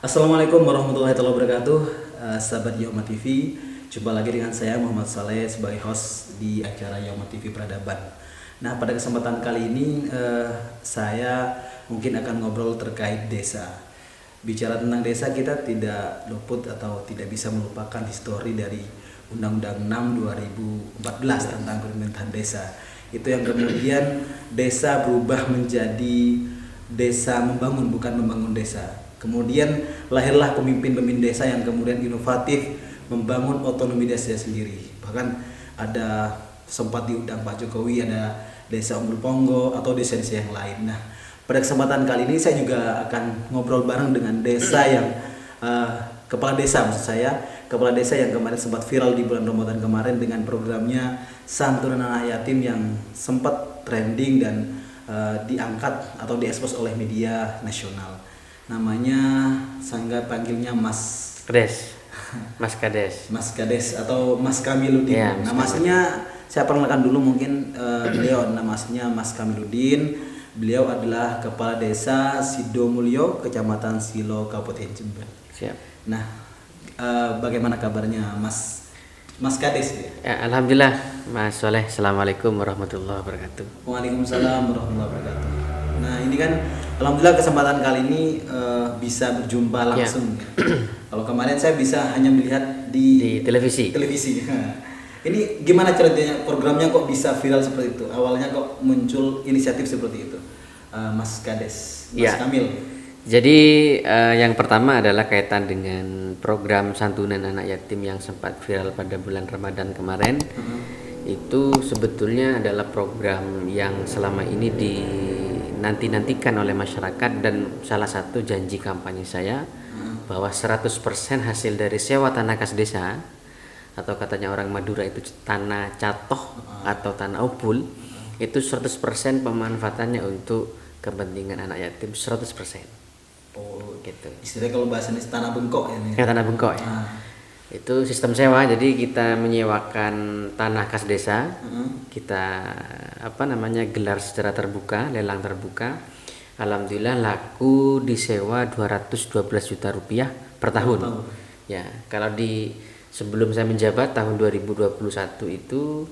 Assalamualaikum warahmatullahi wabarakatuh. Sahabat Yoma TV, jumpa lagi dengan saya Muhammad Saleh sebagai host di acara Yoma TV Peradaban. Nah, pada kesempatan kali ini saya mungkin akan ngobrol terkait desa. Bicara tentang desa, kita tidak luput atau tidak bisa melupakan histori dari Undang-Undang 6 2014 tentang pemerintahan desa. Itu yang kemudian desa berubah menjadi desa membangun, bukan membangun desa. Kemudian lahirlah pemimpin-pemimpin desa yang kemudian inovatif membangun otonomi desa sendiri. Bahkan ada sempat diundang Pak Jokowi, ada desa Umbul Ponggo atau desa-desa yang lain. Nah, pada kesempatan kali ini saya juga akan ngobrol bareng dengan desa yang kepala desa, maksud saya kepala desa yang kemarin sempat viral di bulan Ramadan kemarin dengan programnya santunan anak yatim yang sempat trending dan diangkat atau diekspos oleh media nasional. Namanya sangga panggilnya Mas Kades, Mas Kades. Mas Kades atau Mas Kamiludin. Ya, Nama aslinya saya perkenalkan dulu mungkin beliau, nama aslinya Mas Kamiludin. Beliau adalah kepala desa Sidomulyo, Kecamatan Silo, Kabupaten Jember. Siap. Nah, bagaimana kabarnya Mas Kades ya? Ya, alhamdulillah, Mas Soleh. Assalamualaikum warahmatullahi wabarakatuh. Waalaikumsalam warahmatullahi wabarakatuh. Nah, ini kan alhamdulillah kesempatan kali ini bisa berjumpa langsung. Ya. Kalau kemarin saya bisa hanya melihat di televisi. Ini gimana ceritanya, programnya kok bisa viral seperti itu? Awalnya kok muncul inisiatif seperti itu, Mas Kades, Mas Ya. Kamil? Jadi yang pertama adalah kaitan dengan program santunan anak yatim yang sempat viral pada bulan Ramadan kemarin. Itu sebetulnya adalah program yang selama ini dinanti-nantikan oleh masyarakat, dan salah satu janji kampanye saya bahwa 100% hasil dari sewa tanah kas desa, atau katanya orang Madura itu tanah catoh atau tanah upul, itu 100% pemanfaatannya untuk kepentingan anak yatim 100%. Oh, Gitu. istilahnya kalau bahasanya tanah bengkok ya. Ya, tanah bengkok ya. Itu sistem sewa, jadi kita menyewakan tanah kas desa. Kita gelar secara terbuka, lelang terbuka. Alhamdulillah laku disewa 212 juta rupiah per tahun. Ya, kalau di sebelum saya menjabat tahun 2021 itu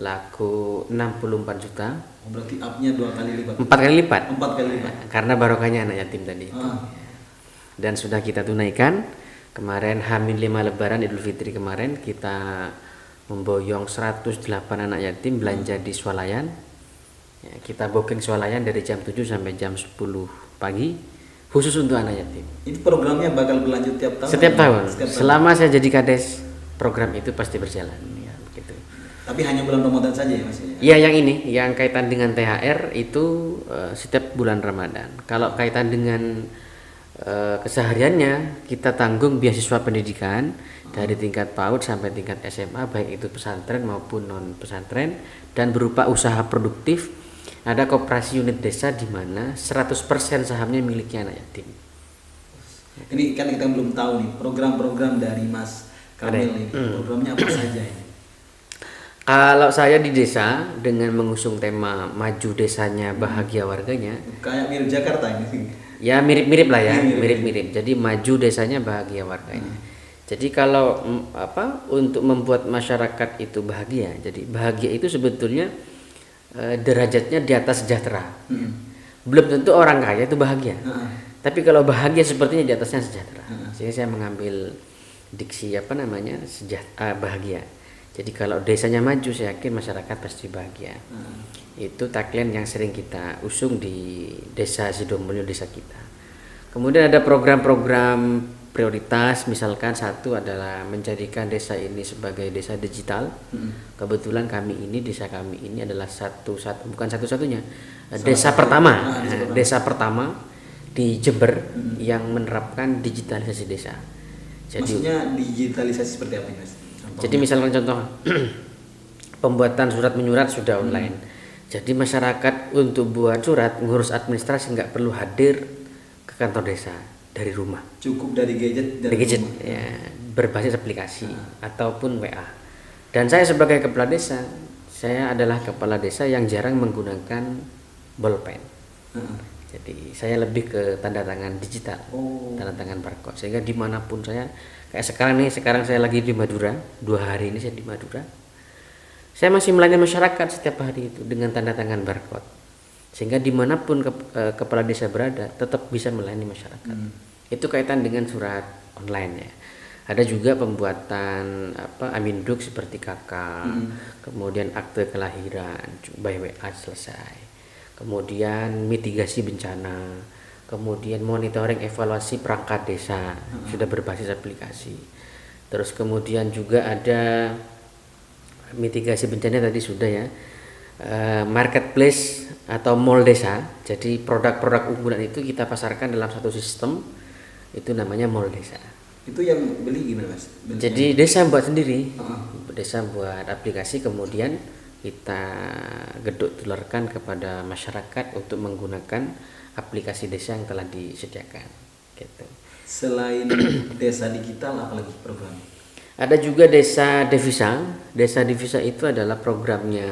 laku 64 juta. Oh, berarti up-nya 2 kali lipat. 4 kali lipat. 4 kali lipat. Karena barokahnya anak yatim tadi itu. Dan sudah kita tunaikan. Kemarin H-5 Lebaran Idul Fitri kemarin kita memboyong 108 anak yatim belanja di swalayan. Ya, kita booking swalayan dari jam 7 sampai jam 10 pagi khusus untuk anak yatim. Itu programnya bakal berlanjut tiap tahun? Setiap tahun. Selama saya jadi kades, program itu pasti berjalan. Ya, begitu. Tapi hanya bulan Ramadan saja ya Mas? Ya, yang ini, yang kaitan dengan THR itu setiap bulan Ramadan. Kalau kaitan dengan kesehariannya, kita tanggung beasiswa pendidikan dari tingkat PAUD sampai tingkat SMA, baik itu pesantren maupun non pesantren, dan berupa usaha produktif. Ada koperasi unit desa di mana 100% sahamnya miliknya anak yatim. Ini kan kita belum tahu nih program-program dari Mas Kamil ini. Programnya apa saja ini? Kalau saya di desa dengan mengusung tema maju desanya bahagia warganya. Kayak mirip Jakarta ini. Ya, mirip-mirip lah ya, mirip-mirip. Jadi maju desanya bahagia warganya. Jadi kalau untuk membuat masyarakat itu bahagia. Jadi bahagia itu sebetulnya derajatnya di atas sejahtera. Belum tentu orang kaya itu bahagia. Tapi kalau bahagia sepertinya di atasnya sejahtera. Jadi saya mengambil diksi bahagia. Jadi kalau desanya maju, saya yakin masyarakat pasti bahagia. Itu tagline yang sering kita usung di desa Sidomulyo, desa kita. Kemudian ada program-program prioritas, misalkan satu adalah menjadikan desa ini sebagai desa digital. Kebetulan desa kami ini adalah bukan satu-satunya, desa pertama di Jember yang menerapkan digitalisasi desa. Jadi, maksudnya digitalisasi seperti apa Mas? Jadi misalkan contoh pembuatan surat menyurat sudah online. Jadi masyarakat untuk buat surat, ngurus administrasi nggak perlu hadir ke kantor desa dari rumah. Cukup dari gadget. Ya, berbasis aplikasi ataupun WA. Dan saya sebagai kepala desa, saya adalah kepala desa yang jarang menggunakan bolpen. Jadi saya lebih ke tanda tangan digital, Oh. tanda tangan barcode. Sehingga dimanapun saya, kayak sekarang saya lagi di Madura, 2 hari ini saya di Madura. Saya masih melayani masyarakat setiap hari itu dengan tanda tangan barcode. Sehingga dimanapun kepala desa berada, tetap bisa melayani masyarakat. Itu kaitan dengan surat online ya. Ada juga pembuatan aminduk seperti KK, kemudian akte kelahiran by WA selesai. Kemudian mitigasi bencana, kemudian monitoring evaluasi perangkat desa sudah berbasis aplikasi. Terus kemudian juga ada mitigasi bencana tadi sudah ya, marketplace atau mall desa. Jadi produk-produk unggulan itu kita pasarkan dalam satu sistem, itu namanya mall desa. Itu yang beli gimana Mas? Jadi desa buat sendiri, desa buat aplikasi, kemudian kita geduk tularkan kepada masyarakat untuk menggunakan aplikasi desa yang telah disediakan gitu. Selain desa digital apa lagi program? Ada juga desa devisa. Desa devisa itu adalah programnya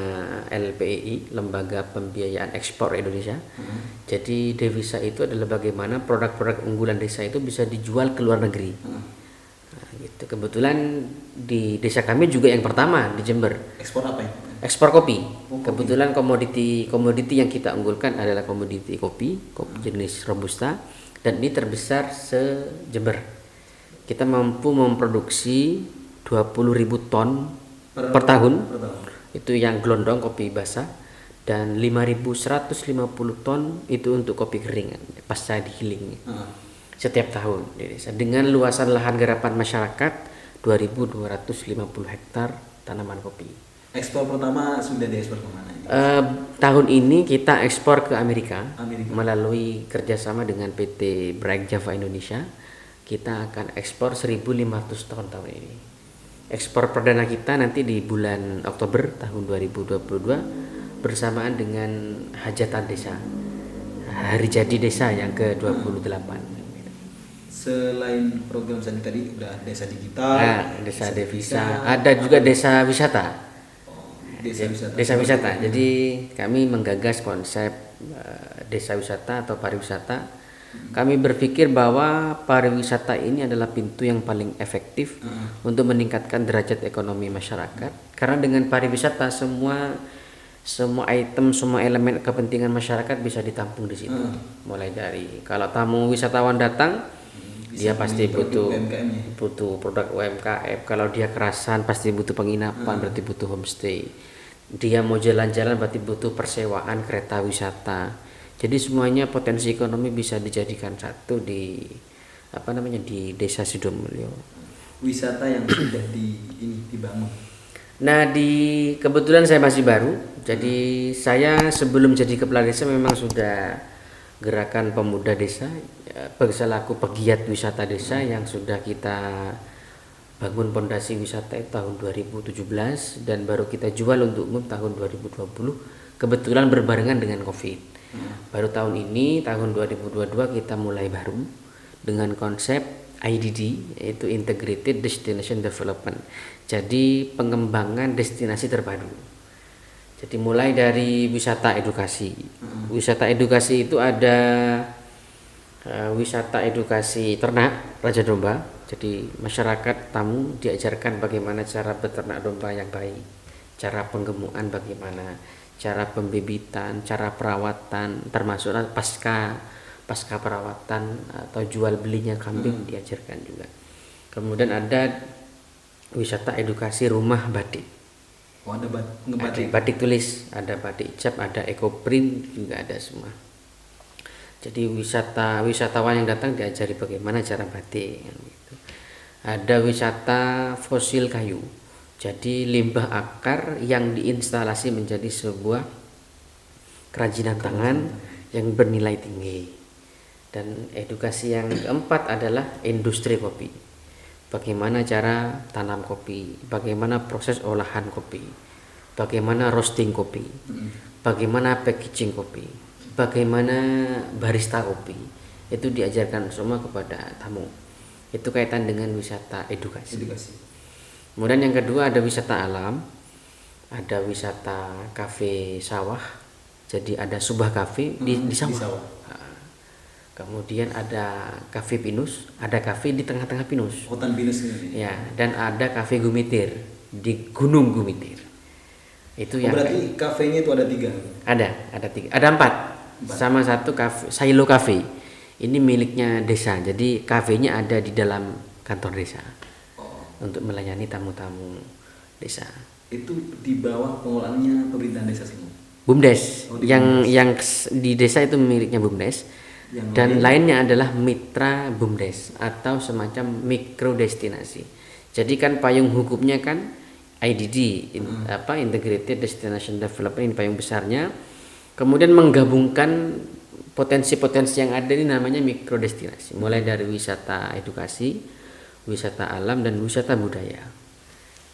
LPEI, Lembaga Pembiayaan Ekspor Indonesia. Jadi devisa itu adalah bagaimana produk-produk unggulan desa itu bisa dijual ke luar negeri. Nah, gitu. Kebetulan di desa kami juga yang pertama di Jember. Ekspor apa ya? Ekspor kopi. Oh, kopi. Kebetulan komoditi yang kita unggulkan adalah komoditi kopi jenis robusta, dan ini terbesar se-Jember. Kita mampu memproduksi 20.000 ton per tahun. Itu yang gelondong kopi basah, dan 5.150 ton itu untuk kopi kering pasca digiling. Setiap tahun di desa dengan luasan lahan garapan masyarakat 2.250 hektar tanaman kopi. Ekspor pertama sudah diekspor kemana? Tahun ini kita ekspor ke Amerika. Amerika. Melalui kerjasama dengan PT Bright Java Indonesia. Kita akan ekspor 1.500 ton tahun ini. Ekspor perdana kita nanti di bulan Oktober tahun 2022 bersamaan dengan hajatan desa, hari jadi desa yang ke-28. Selain program tadi udah desa digital, desa devisa, ada juga desa wisata. Desa wisata. Jadi kami menggagas konsep desa wisata atau pariwisata. Kami berpikir bahwa pariwisata ini adalah pintu yang paling efektif untuk meningkatkan derajat ekonomi masyarakat. Karena dengan pariwisata semua item, semua elemen kepentingan masyarakat bisa ditampung di situ. Mulai dari kalau tamu wisatawan datang, dia pasti butuh produk UMKM. Kalau dia kerasan pasti butuh penginapan, berarti butuh homestay. Dia mau jalan-jalan berarti butuh persewaan kereta wisata. Jadi semuanya potensi ekonomi bisa dijadikan satu di di Desa Sidomulyo. Wisata yang sudah dibangun. Nah, kebetulan saya masih baru. Jadi saya sebelum jadi kepala desa memang sudah gerakan pemuda desa, selaku pegiat wisata desa yang sudah kita bangun pondasi wisata itu tahun 2017 dan baru kita jual untuk umum tahun 2020. Kebetulan berbarengan dengan Covid. Baru tahun ini tahun 2022 kita mulai baru dengan konsep IDD, yaitu Integrated Destination Development. Jadi pengembangan destinasi terpadu. Jadi mulai dari wisata edukasi. Wisata edukasi itu ada wisata edukasi ternak Raja Domba. Jadi masyarakat tamu diajarkan bagaimana cara beternak domba yang baik, cara penggemukan bagaimana, cara pembibitan, cara perawatan, termasuk pasca perawatan atau jual belinya kambing diajarkan juga. Kemudian ada wisata edukasi rumah batik. Ada batik tulis, ada batik cap, ada ekoprint juga ada semua. Jadi wisatawan yang datang diajari bagaimana cara batik. Gitu. Ada wisata fosil kayu. Jadi limbah akar yang diinstalasi menjadi sebuah kerajinan tangan yang bernilai tinggi. Dan edukasi yang keempat adalah industri kopi. Bagaimana cara tanam kopi, bagaimana proses olahan kopi, bagaimana roasting kopi, bagaimana packaging kopi, bagaimana barista kopi. Itu diajarkan semua kepada tamu. Itu kaitan dengan wisata edukasi. Kemudian yang kedua ada wisata alam, ada wisata kafe sawah. Jadi ada subah kafe di sawah. kemudian ada kafe pinus, ada kafe di tengah-tengah pinus. Hutan pinus ini. Ya, dan ada kafe Gumitir di Gunung Gumitir. Itu yang berarti kafenya itu ada 3. ada 3, ada 4. Sama satu kafe Silo Cafe. Ini miliknya desa. Jadi kafenya ada di dalam kantor desa. Untuk melayani tamu-tamu desa. Itu di bawah pengelolaannya pemerintahan desa semua. BUMDes. Oh, yang di desa itu miliknya BUMDes. Dan lainnya adalah mitra BUMDes atau semacam mikro destinasi. Jadi kan payung hukumnya kan IDD, Integrated Destination Development, ini payung besarnya. Kemudian menggabungkan potensi-potensi yang ada, ini namanya mikro destinasi. Mulai dari wisata edukasi, wisata alam, dan wisata budaya.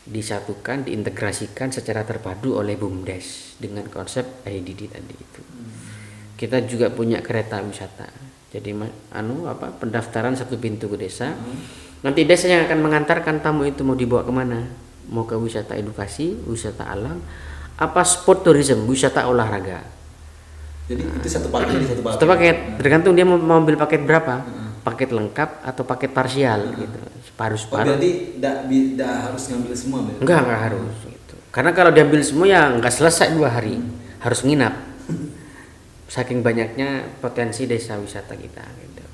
Disatukan, diintegrasikan secara terpadu oleh BUMDes dengan konsep IDD tadi itu. Kita juga punya kereta wisata. Jadi pendaftaran 1 pintu ke desa. Nanti desa yang akan mengantarkan tamu itu mau dibawa kemana? Mau ke wisata edukasi, wisata alam, apa sport tourism, wisata olahraga. Jadi itu satu paket. Satu paket, tergantung dia mau ambil paket berapa. Paket lengkap atau paket parsial gitu. Separuh-separuh. Berarti tidak harus ngambil semua, Bel? Enggak harus gitu. Karena kalau diambil semua ya enggak selesai 2 hari. Harus nginap. Saking banyaknya potensi desa wisata kita gitu.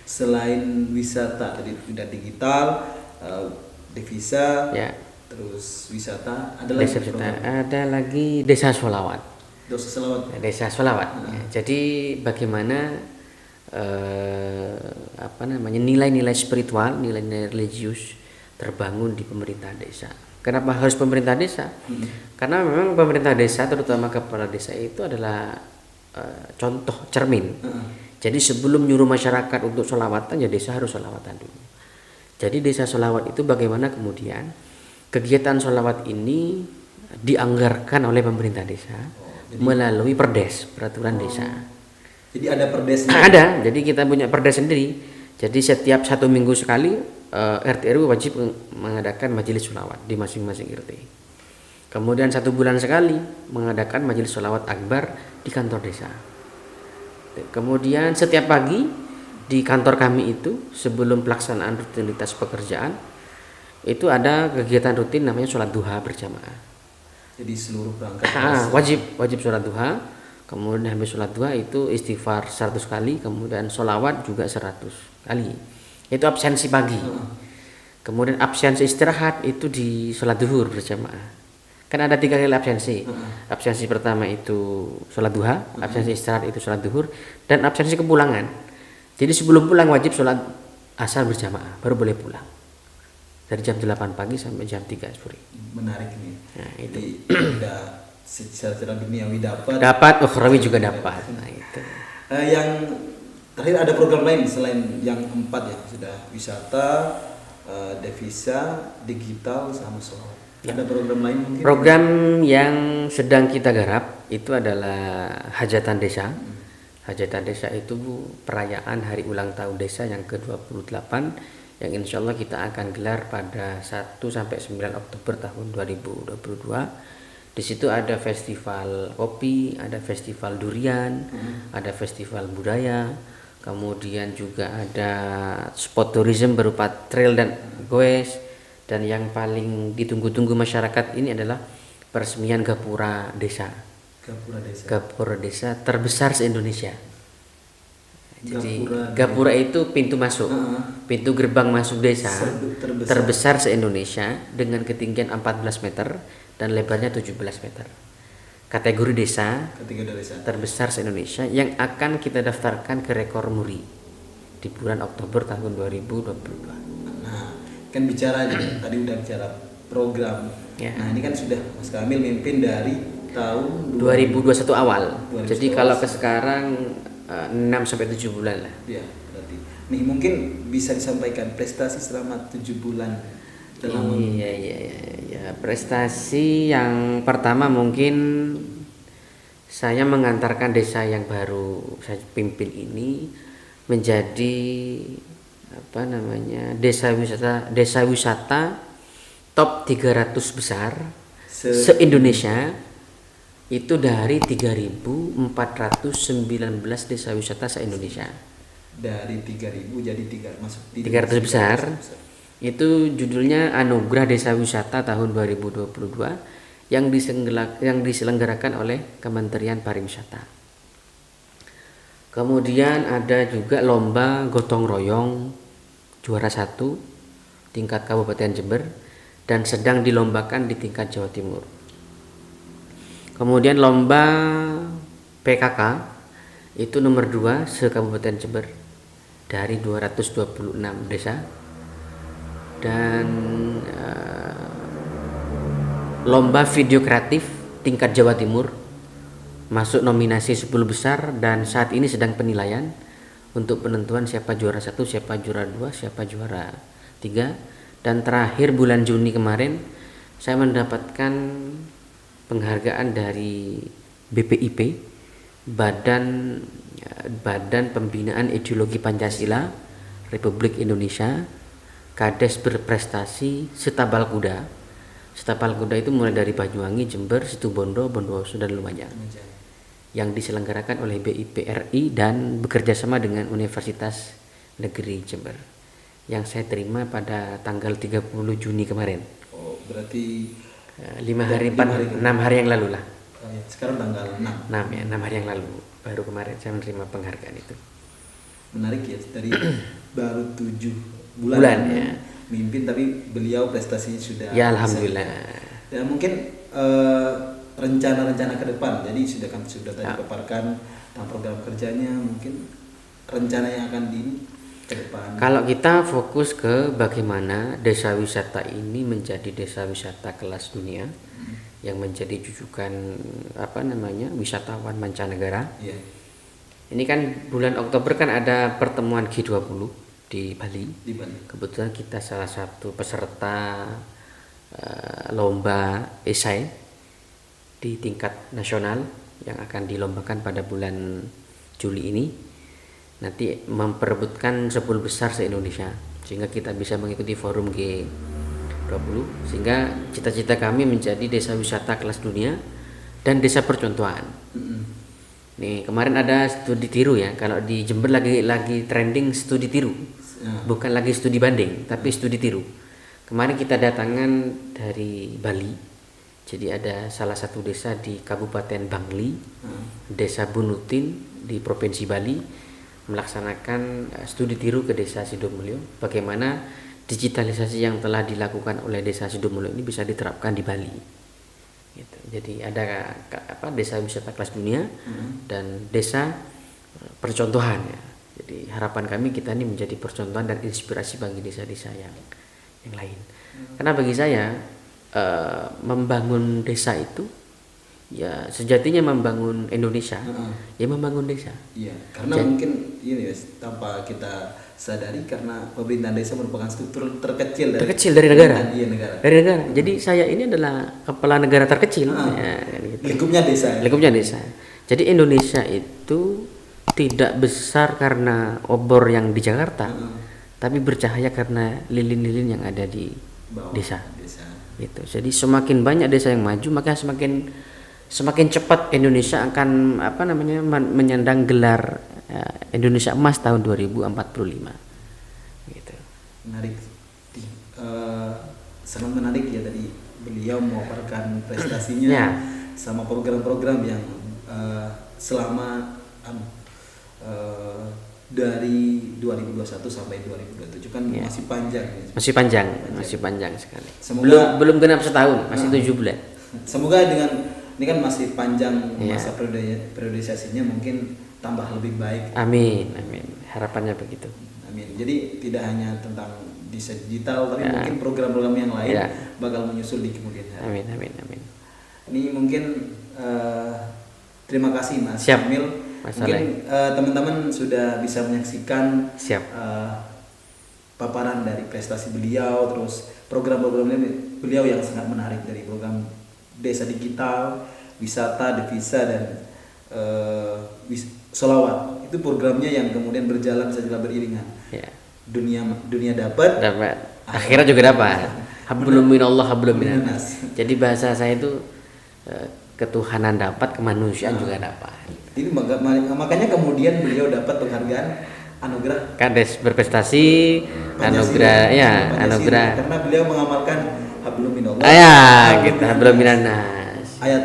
Selain wisata tadi udah digital, devisa, ya. Terus wisata, ada desa lagi wisata, ada lagi desa sholawat. Desa sholawat. Ya. Jadi bagaimana nilai-nilai spiritual, nilai-nilai religius terbangun di pemerintah desa. Kenapa harus pemerintah desa? Karena memang pemerintah desa, terutama kepala desa itu adalah contoh cermin. Jadi sebelum nyuruh masyarakat untuk sholawatan, ya desa harus sholawatan dulu. Jadi desa sholawat itu bagaimana kemudian kegiatan sholawat ini dianggarkan oleh pemerintah desa melalui perdes, peraturan desa. Jadi ada perdesnya? Ada, jadi kita punya perdes sendiri. Jadi setiap 1 minggu sekali RT RW wajib mengadakan majelis sholawat di masing-masing RT. Kemudian 1 bulan sekali mengadakan majelis sholawat akbar di kantor desa. Kemudian setiap pagi di kantor kami itu sebelum pelaksanaan rutinitas pekerjaan itu ada kegiatan rutin namanya sholat duha berjamaah. Jadi seluruh perangkat wajib sholat duha. Kemudian habis sholat duha itu istighfar 100 kali, kemudian sholawat juga 100 kali. Itu absensi pagi. Kemudian absensi istirahat itu di sholat duhur berjamaah. Kan ada 3 kali absensi. Absensi pertama itu sholat duha, absensi istirahat itu sholat duhur, dan absensi kepulangan. Jadi sebelum pulang wajib sholat asar berjamaah, baru boleh pulang. Dari jam 8 pagi sampai jam 3 sore. Menarik nih. Nah, itu. Jadi udah secara duniawi dapat, ukhrawi juga dapat. Nah, itu. Yang terakhir ada program lain selain yang 4 ya, sudah wisata, devisa, digital, sama sholawat. Ada program lain mungkin? Program yang sedang kita garap itu adalah hajatan desa. Hajatan desa itu perayaan hari ulang tahun desa yang ke-28 yang insya Allah kita akan gelar pada 1 sampai 9 Oktober tahun 2022. Di situ ada festival kopi, ada festival durian, ada festival budaya, kemudian juga ada spot tourism berupa trail dan goes, dan yang paling ditunggu-tunggu masyarakat ini adalah peresmian gapura desa. Gapura desa terbesar se-Indonesia. Jadi gapura itu pintu masuk, pintu gerbang masuk desa terbesar se-Indonesia dengan ketinggian 14 meter dan lebarnya 17 meter. Kategori desa terbesar se-Indonesia yang akan kita daftarkan ke rekor muri di bulan Oktober tahun 2022. Nah, kan tadi udah bicara program. Ya. Nah, ini kan sudah Mas Kamil mimpin dari tahun 2021 awal. Jadi kalau ke sekarang 6 sampai 7 bulan lah. Ya, berarti. Nih mungkin bisa disampaikan prestasi selama 7 bulan dalam Iya. Prestasi yang pertama mungkin saya mengantarkan desa yang baru saya pimpin ini menjadi desa wisata top 300 besar se-Indonesia. Itu dari 3.419 desa wisata se-Indonesia. dari 3.000 jadi masuk di 300 besar. Itu judulnya Anugerah Desa Wisata tahun 2022 yang diselenggarakan oleh Kementerian Pariwisata. Kemudian ada juga lomba gotong royong juara 1 tingkat Kabupaten Jember dan sedang dilombakan di tingkat Jawa Timur. Kemudian lomba PKK itu nomor 2 se-Kabupaten Jember dari 226 desa. Dan lomba video kreatif tingkat Jawa Timur masuk nominasi 10 besar dan saat ini sedang penilaian untuk penentuan siapa juara 1, siapa juara 2, siapa juara 3. Dan terakhir bulan Juni kemarin saya mendapatkan penghargaan dari BPIP, Badan Pembinaan Ideologi Pancasila Republik Indonesia, Kades berprestasi Setapal Kuda. Setapal Kuda itu mulai dari Banyuwangi, Jember, Situbondo, Bondowoso dan Lumajang, yang diselenggarakan oleh BIPRI dan bekerja sama dengan Universitas Negeri Jember, yang saya terima pada tanggal 30 Juni kemarin. Oh, berarti 6 hari yang lalu lah. Sekarang tanggal 6. 6 hari yang lalu baru kemarin saya menerima penghargaan itu. Menarik ya, dari baru 7 bulan ya mimpin, tapi beliau prestasinya sudah ya alhamdulillah. Dan mungkin rencana-rencana ke depan, jadi sudah tadi paparkan tentang program kerjanya, mungkin rencana yang akan ke depan. Kalau kita fokus ke bagaimana desa wisata ini menjadi desa wisata kelas dunia, yang menjadi jujukan wisatawan mancanegara. Ini kan bulan Oktober kan ada pertemuan G20 di Bali. Kebetulan kita salah satu peserta lomba esai di tingkat nasional yang akan dilombakan pada bulan Juli ini. Nanti memperebutkan 10 besar se-Indonesia sehingga kita bisa mengikuti forum G20, sehingga cita-cita kami menjadi desa wisata kelas dunia dan desa percontohan. Nih kemarin ada studi tiru ya, kalau di Jember lagi trending studi tiru, bukan lagi studi banding tapi studi tiru. Kemarin kita datangan dari Bali, jadi ada salah satu desa di Kabupaten Bangli, Desa Bunutin di Provinsi Bali, melaksanakan studi tiru ke Desa Sidomulyo, bagaimana digitalisasi yang telah dilakukan oleh Desa Sidomulyo ini bisa diterapkan di Bali. Gitu. Jadi ada desa wisata kelas dunia dan desa percontohan ya. Jadi harapan kami kita ini menjadi percontohan dan inspirasi bagi desa-desa yang lain. Karena bagi saya membangun desa itu ya sejatinya membangun Indonesia, ya membangun desa. Iya, karena mungkin ini ya, tanpa kita sadari, karena pemerintahan desa merupakan struktur terkecil dari negara. Dari negara. Hmm. Jadi saya ini adalah kepala negara terkecil. Ya, gitu. Lingkupnya desa. Jadi Indonesia itu tidak besar karena obor yang di Jakarta, tapi bercahaya karena lilin-lilin yang ada di desa. Gitu. Jadi semakin banyak desa yang maju, maka semakin cepat Indonesia akan menyandang gelar Indonesia Emas tahun 2045. Gitu. Menarik. Sangat menarik ya, tadi beliau memaparkan prestasinya sama program-program yang selama dari 2021 sampai 2027 kan masih panjang. Masih panjang sekali. Semoga belum genap setahun, masih 7 bulan. Semoga dengan ini kan masih panjang masa periodisasinya, mungkin tambah lebih baik. Amin. Harapannya begitu. Amin. Jadi tidak hanya tentang desain digital, tapi mungkin program-program yang lain bakal menyusul di kemudian hari. Amin. Ini mungkin terima kasih Mas Siap. Kamil. Mungkin teman-teman sudah bisa menyaksikan paparan dari prestasi beliau, terus program-programnya beliau yang sangat menarik, dari program desa digital, wisata, devisa, dan sholawat. Itu programnya yang kemudian berjalan secara beriringan. Dunia dapat, akhirat juga dapat. Hablum minallah hablum minannas. Jadi bahasa saya itu ketuhanan dapat, kemanusiaan juga dapat. Ini makanya kemudian beliau dapat penghargaan anugerah Kades berprestasi, anugerah Pancasila. ya, Pancasila. anugerah. Karena beliau mengamalkan hablum minallah. Ya, kita belum minanas. Ayat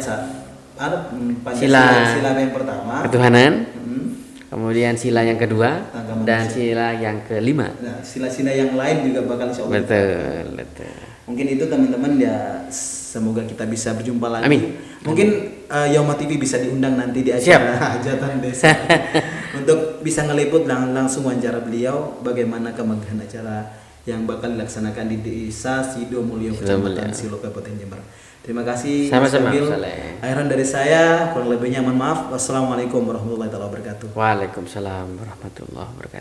ada Sila. Sila yang pertama. Ketuhanan, Hmm. kemudian sila yang kedua, Agama dan manusia. sila yang kelima. Nah, sila-sila yang lain juga bakal insya Allah. Betul, betul. Mungkin itu teman-teman ya, semoga kita bisa berjumpa lagi. Amin. Mungkin Yauma TV bisa diundang nanti di acara hajatan desa untuk bisa ngeliput langsung wawancara beliau bagaimana kemegahan acara yang bakal dilaksanakan di Desa Sidomulyo Kecamatan Silo Kabupaten Jember. Terima kasih. Sama-sama, Mas Nabil. Saleh. Akhiran dari saya, kurang lebihnya mohon maaf. Wassalamualaikum warahmatullahi wabarakatuh. Waalaikumsalam warahmatullahi wabarakatuh.